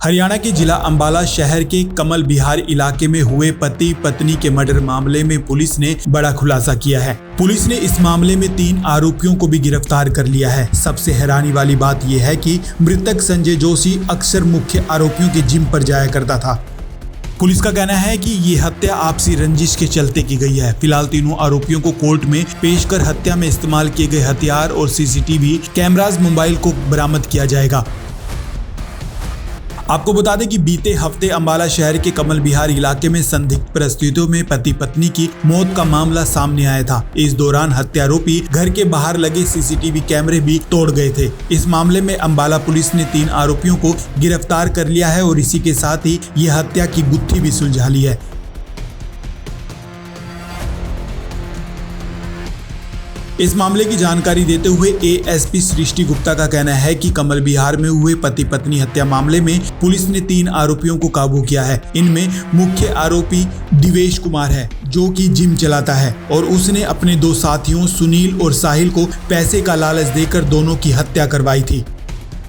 हरियाणा के जिला अंबाला शहर के कमल विहार इलाके में हुए पति पत्नी के मर्डर मामले में पुलिस ने बड़ा खुलासा किया है। पुलिस ने इस मामले में 3 आरोपियों को भी गिरफ्तार कर लिया है। सबसे हैरानी वाली बात यह है कि मृतक संजय जोशी अक्सर मुख्य आरोपियों के जिम पर जाया करता था। पुलिस का कहना है कि ये हत्या आपसी रंजिश के चलते की गई है। फिलहाल तीनों आरोपियों को कोर्ट में पेश कर हत्या में इस्तेमाल किए गए हथियार और सीसीटीवी कैमराज मोबाइल को बरामद किया जाएगा। आपको बता दें कि बीते हफ्ते अंबाला शहर के कमल विहार इलाके में संदिग्ध परिस्थितियों में पति पत्नी की मौत का मामला सामने आया था। इस दौरान हत्यारोपी घर के बाहर लगे सीसीटीवी कैमरे भी तोड़ गए थे। इस मामले में अंबाला पुलिस ने 3 आरोपियों को गिरफ्तार कर लिया है और इसी के साथ ही ये हत्या की गुत्थी भी सुलझा ली है। इस मामले की जानकारी देते हुए एएसपी सृष्टि गुप्ता का कहना है कि कमल विहार में हुए पति पत्नी हत्या मामले में पुलिस ने 3 आरोपियों को काबू किया है। इनमें मुख्य आरोपी दिवेश कुमार है, जो कि जिम चलाता है और उसने अपने 2 साथियों सुनील और साहिल को पैसे का लालच देकर दोनों की हत्या करवाई थी।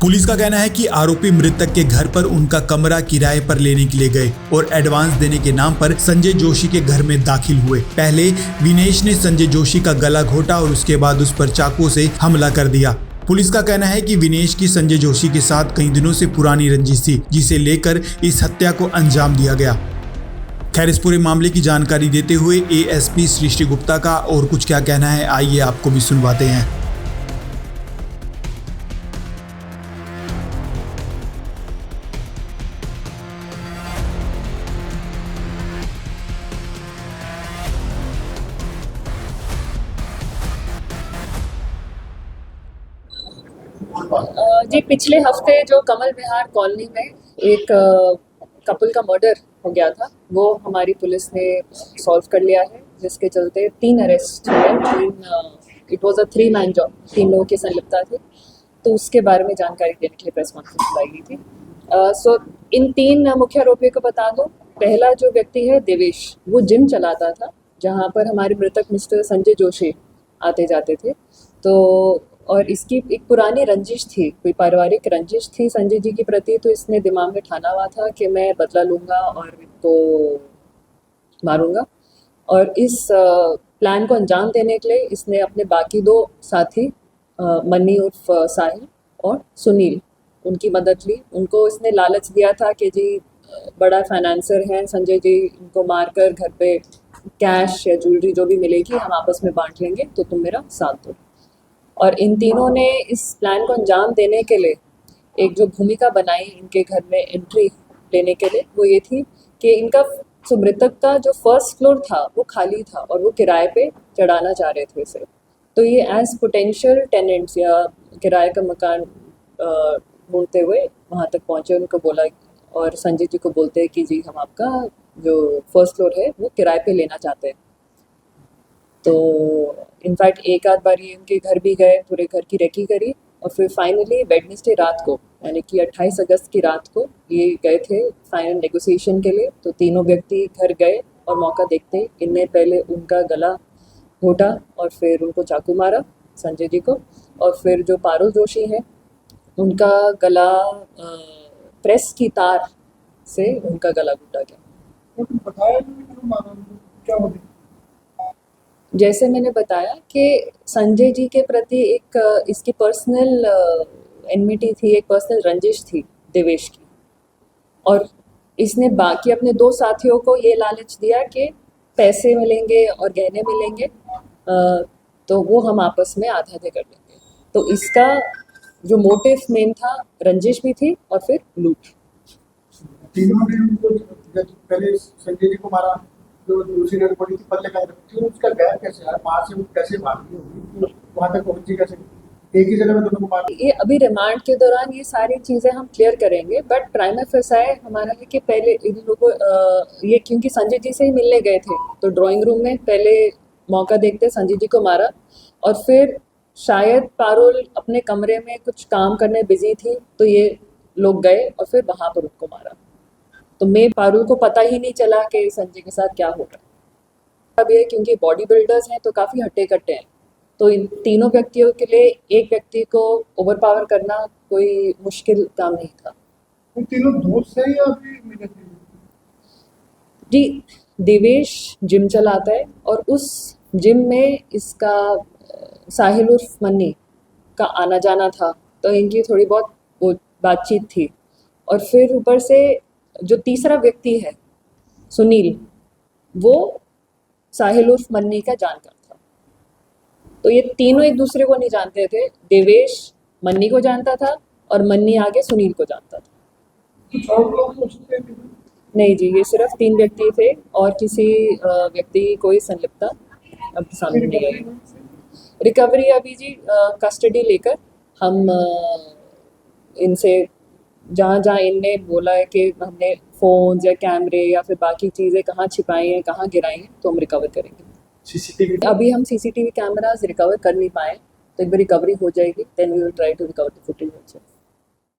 पुलिस का कहना है कि आरोपी मृतक के घर पर उनका कमरा किराए पर लेने के लिए गए और एडवांस देने के नाम पर संजय जोशी के घर में दाखिल हुए। पहले विनेश ने संजय जोशी का गला घोटा और उसके बाद उस पर चाकू से हमला कर दिया। पुलिस का कहना है कि विनेश की संजय जोशी के साथ कई दिनों से पुरानी रंजिश थी, जिसे लेकर इस हत्या को अंजाम दिया गया। खैर, इस पूरे मामले की जानकारी देते हुए एएसपी सृष्टि गुप्ता का और कुछ क्या कहना है, आइए आपको भी सुनवाते हैं। जी, पिछले हफ्ते जो कमल विहार कॉलोनी में एक कपल का मर्डर हो गया था, वो हमारी पुलिस ने सॉल्व कर लिया है, जिसके चलते 3 अरेस्ट हुए। It was a 3 man job, 3 लोगों की संलिप्तता थी। तो उसके बारे में जानकारी देने के लिए प्रेस कॉन्फ्रेंस बुलाई गई थी। सो इन 3 मुख्य आरोपियों को बता दो। पहला जो व्यक्ति है देवेश, वो जिम चलाता था, जहाँ पर हमारे मृतक मिस्टर संजय जोशी आते जाते थे। तो और इसकी एक पुरानी रंजिश थी, कोई पारिवारिक रंजिश थी संजय जी के प्रति। तो इसने दिमाग में ठाना हुआ था कि मैं बदला लूँगा और इनको मारूंगा। और इस प्लान को अंजाम देने के लिए इसने अपने बाकी 2 साथी मनी उर्फ साहिल और सुनील, उनकी मदद ली। उनको इसने लालच दिया था कि जी बड़ा फाइनेंसर है संजय जी, इनको मारकर घर पे कैश या ज्वेलरी जो भी मिलेगी हम आपस में बांट लेंगे, तो तुम मेरा साथ दो। और इन तीनों ने इस प्लान को अंजाम देने के लिए एक जो भूमिका बनाई इनके घर में एंट्री लेने के लिए, वो ये थी कि इनका मृतक का जो फर्स्ट फ्लोर था वो खाली था और वो किराए पे चढ़ाना चाह रहे थे इसे। तो ये एज पोटेंशियल टेनेंट्स या किराए का मकान ढूंढते हुए वहाँ तक पहुँचे। उनको बोला और संजय जी को बोलते हैं कि जी हम आपका जो फर्स्ट फ्लोर है वो किराए पे लेना चाहते हैं। तो इनफैक्ट एक आध बार ये उनके घर भी गए, पूरे घर की रेकी करी और फिर फाइनली वेडनेसडे रात को, यानी कि 28 अगस्त की रात को ये गए थे फाइनल नेगोशिएशन के लिए। तो तीनों व्यक्ति घर गए और मौका देखते ही इनने पहले उनका गला घोटा और फिर उनको चाकू मारा संजय जी को, और फिर जो पारुल जोशी हैं उनका गला प्रेस की तार से उनका गला घोटा गया। जैसे मैंने बताया कि संजय जी के प्रति एक इसकी पर्सनल एनमिटी थी, एक पर्सनल रंजिश थी देवेश की, और इसने बाकी अपने 2 साथियों को ये लालच दिया कि पैसे मिलेंगे और गहने मिलेंगे, तो वो हम आपस में आधे-आधे कर लेंगे। तो इसका जो मोटिव मेन था, रंजिश भी थी और फिर लूट। तीनों ने उनको पहले संजय जी को मारा, जो दूसरी डेड बॉडी थी पल्ले का रखी, उसका गैर कैसे आया, वहां से कैसे भागी होगी, वहां तक पहुंची कैसे, एक ही जगह में दोनों को मारा? ये अभी रिमांड के दौरान ये सारी चीजें हम क्लियर करेंगे, बट प्राइमा फेसाई हमारा है कि पहले इन लोगों ये क्योंकि संजय जी से ही मिलने गए थे, तो ड्राइंग रूम में पहले मौका देखते संजय जी को मारा और फिर शायद पारुल अपने कमरे में कुछ काम करने बिजी थी, तो ये लोग गए और फिर वहां पर उनको मारा। तो मैं पारुल को पता ही नहीं चला कि संजय के साथ क्या हो रहा है। अब ये क्योंकि बॉडी बिल्डर्स हैं तो काफ़ी हट्टे कट्टे हैं, तो इन तीनों व्यक्तियों के लिए एक व्यक्ति को ओवरपावर करना कोई मुश्किल काम नहीं था। वो तीनों दोस्त हैं या अभी मिले थे? जी, देवेश जिम चलाता है और उस जिम में इसका साहिल उर्फ मन्नी का आना जाना था, तो इनकी थोड़ी बहुत वो बातचीत थी। और फिर ऊपर से जो तीसरा व्यक्ति है सुनील, वो साहिल उर्फ मन्नी का जानकार था। तो ये तीनों एक दूसरे को नहीं जानते थे। देवेश मन्नी को जानता था और मन्नी आगे सुनील को जानता था। कुछ और लोग हो सकते हैं? नहीं जी, ये सिर्फ 3 व्यक्ति थे और किसी व्यक्ति की कोई संलिप्तता अब सामने नहीं आई। रिकवरी अभी जी कस्टडी लेकर हम इनसे जहाँ जहाँ इनने बोला है कि हमने फ़ोन्स या कैमरे या फिर बाकी चीज़ें कहाँ छिपाई हैं, कहाँ गिराई हैं, तो हम रिकवर करेंगे। सीसीटीवी अभी हम सीसीटीवी कैमरास रिकवर कर नहीं पाए, तो एक बार रिकवरी हो जाएगी, then we will try to recover the footage also.